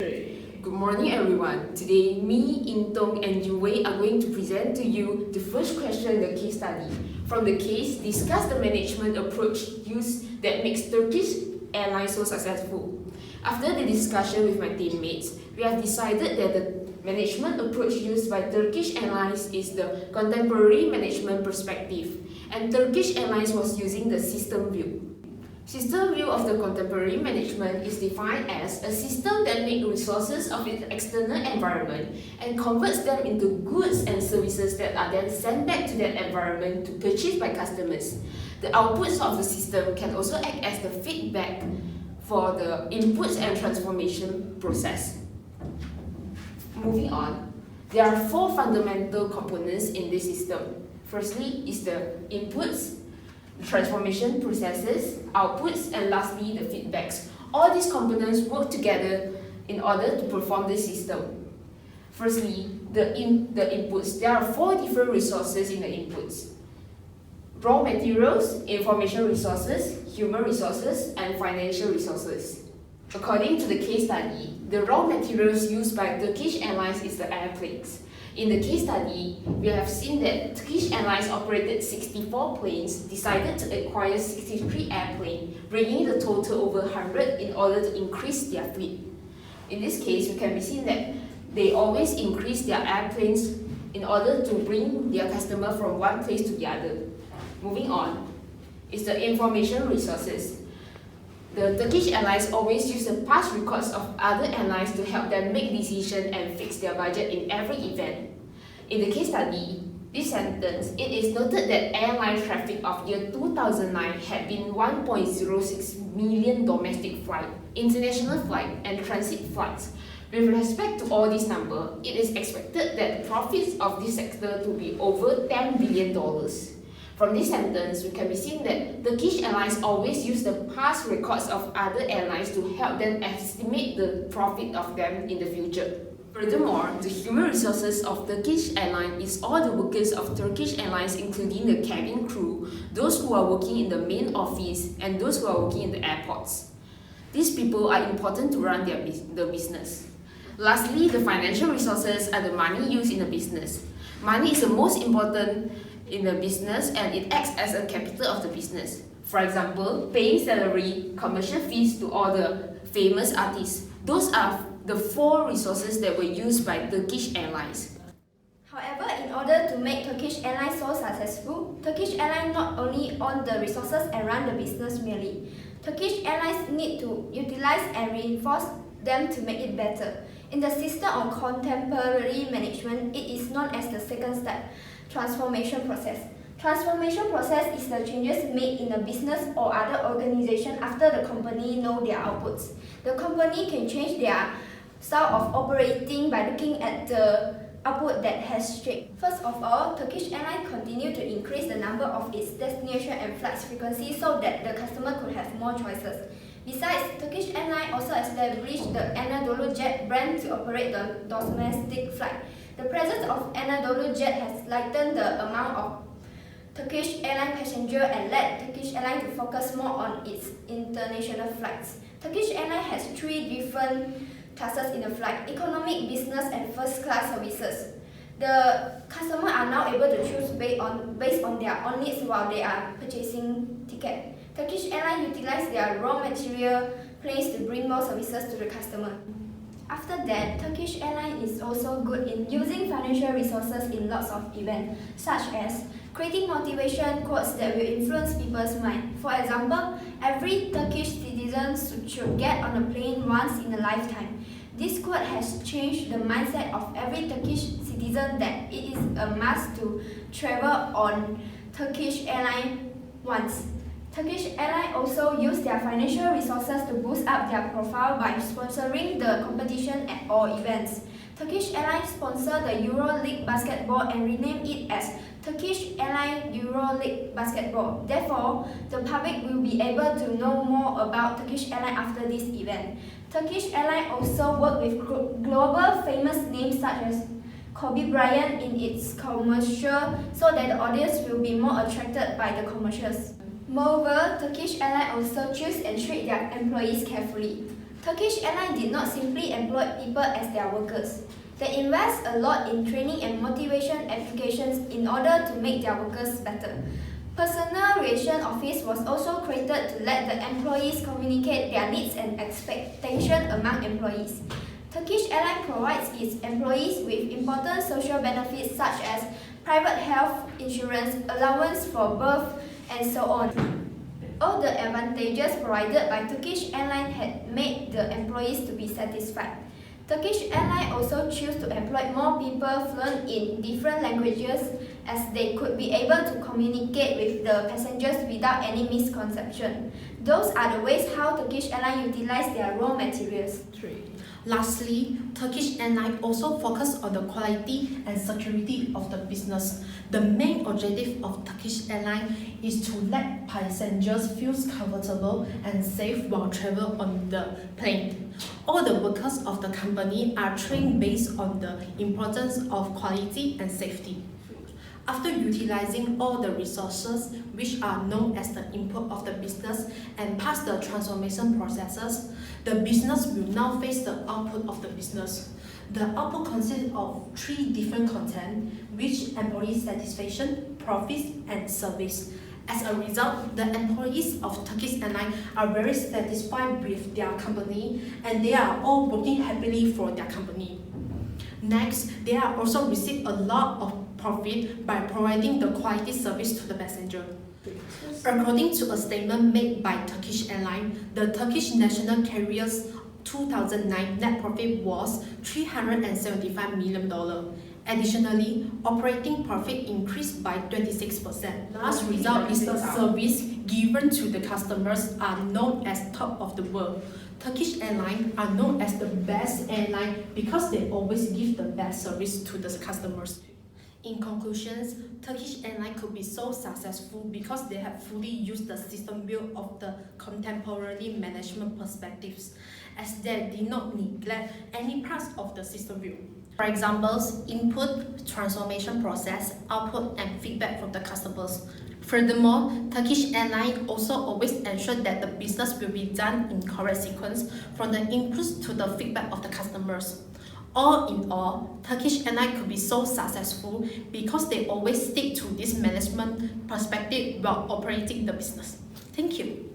Good morning everyone. Today, me, Intong and Yuwei are going to present to you the first question in the case study. From the case, discuss the management approach used that makes Turkish Airlines so successful. After the discussion with my teammates, we have decided that the management approach used by Turkish Airlines is the contemporary management perspective, and Turkish Airlines was using the system view. System view of the contemporary management is defined as a system that makes resources of its external environment and converts them into goods and services that are then sent back to that environment to purchase by customers. The outputs of the system can also act as the feedback for the inputs and transformation process. Moving on, there are four fundamental components in this system. Firstly is the inputs, transformation processes, outputs, and lastly the feedbacks. All these components work together in order to perform this system. Firstly, the inputs. There are four different resources in the inputs: raw materials, information resources, human resources, and financial resources. According to the case study, the raw materials used by Turkish Airlines is the airplanes. In the case study, we have seen that Turkish Airlines operated 64 planes, decided to acquire 63 airplanes, bringing the total over 100 in order to increase their fleet. In this case, we can be seen that they always increase their airplanes in order to bring their customer from one place to the other. Moving on is the information resources. The Turkish Airlines always use the past records of other airlines to help them make decisions and fix their budget in every event. In the case study, this sentence, it is noted that airline traffic of year 2009 had been 1.06 million domestic flight, international flight, and transit flights. With respect to all these numbers, it is expected that profits of this sector to be over $10 billion. From this sentence, we can be seen that Turkish Airlines always use the past records of other airlines to help them estimate the profit of them in the future. Furthermore, the human resources of Turkish Airlines is all the workers of Turkish Airlines, including the cabin crew, those who are working in the main office, and those who are working in the airports. These people are important to run the business. Lastly, the financial resources are the money used in the business. Money is the most important in the business and it acts as a capital of the business. For example, paying salary, commercial fees to all the famous artists. Those are the four resources that were used by Turkish Airlines. However, in order to make Turkish Airlines so successful, Turkish Airlines not only own the resources and run the business merely. Turkish Airlines need to utilize and reinforce them to make it better. In the system of contemporary management, it is known as the second step, transformation process. Transformation process is the changes made in a business or other organization after the company know their outputs. The company can change their style of operating by looking at the output that has changed. First of all, Turkish Airlines continue to increase the number of its destination and flights frequency so that the customer could have more choices. Besides, Turkish Airlines also established the Anadolu Jet brand to operate the domestic flight. The presence of Anadolu Jet has lightened the amount of Turkish Airlines passengers and led Turkish Airlines to focus more on its international flights. Turkish Airlines has three different classes in the flight: economic, business, and first class services. The customers are now able to choose based on their own needs while they are purchasing ticket. Turkish Airlines utilize their raw material planes to bring more services to the customer. After that, Turkish Airlines is also good in using financial resources in lots of events, such as creating motivation quotes that will influence people's mind. For example, every Turkish citizen should get on a plane once in a lifetime. This quote has changed the mindset of every Turkish citizen that it is a must to travel on Turkish Airlines once. Turkish Airlines also use their financial resources to boost up their profile by sponsoring the competition or events. Turkish Airlines sponsor the Euro League basketball and renamed it as Turkish Airlines Euro League Basketball. Therefore, the public will be able to know more about Turkish Airlines after this event. Turkish Airlines also work with global famous names such as Kobe Bryant in its commercial so that the audience will be more attracted by the commercials. Moreover, Turkish Airlines also choose and treat their employees carefully. Turkish Airlines did not simply employ people as their workers. They invest a lot in training and motivation applications in order to make their workers better. Personal Relation Office was also created to let the employees communicate their needs and expectations among employees. Turkish Airlines provides its employees with important social benefits such as private health insurance, allowance for birth, and so on. All the advantages provided by Turkish Airlines had made the employees to be satisfied. Turkish Airlines also chose to employ more people fluent in different languages as they could be able to communicate with the passengers without any misconception. Those are the ways how Turkish Airlines utilize their raw materials. Lastly, Turkish Airlines also focus on the quality and security of the business. The main objective of Turkish Airlines is to let passengers feel comfortable and safe while traveling on the plane. All the workers of the company are trained based on the importance of quality and safety. After utilizing all the resources which are known as the input of the business and pass the transformation processes, the business will now face the output of the business. The output consists of 3 different content, which employee satisfaction, profits, and service. As a result, the employees of Turkish Airlines are very satisfied with their company and they are all working happily for their company. Next, they are also receive a lot of profit by providing the quality service to the passenger. According to a statement made by Turkish Airlines, the Turkish national carrier's 2009 net profit was $375 million. Additionally, operating profit increased by 26%. The last result is the service given to the customers are known as top of the world. Turkish Airlines are known as the best airline because they always give the best service to the customers. In conclusions, Turkish Airlines could be so successful because they have fully used the system view of the contemporary management perspectives, as they did not neglect any parts of the system view. For example, input, transformation process, output, and feedback from the customers. Furthermore, Turkish Airlines also always ensure that the business will be done in correct sequence from the inputs to the feedback of the customers. All in all, Turkish Airlines could be so successful because they always stick to this management perspective while operating the business. Thank you.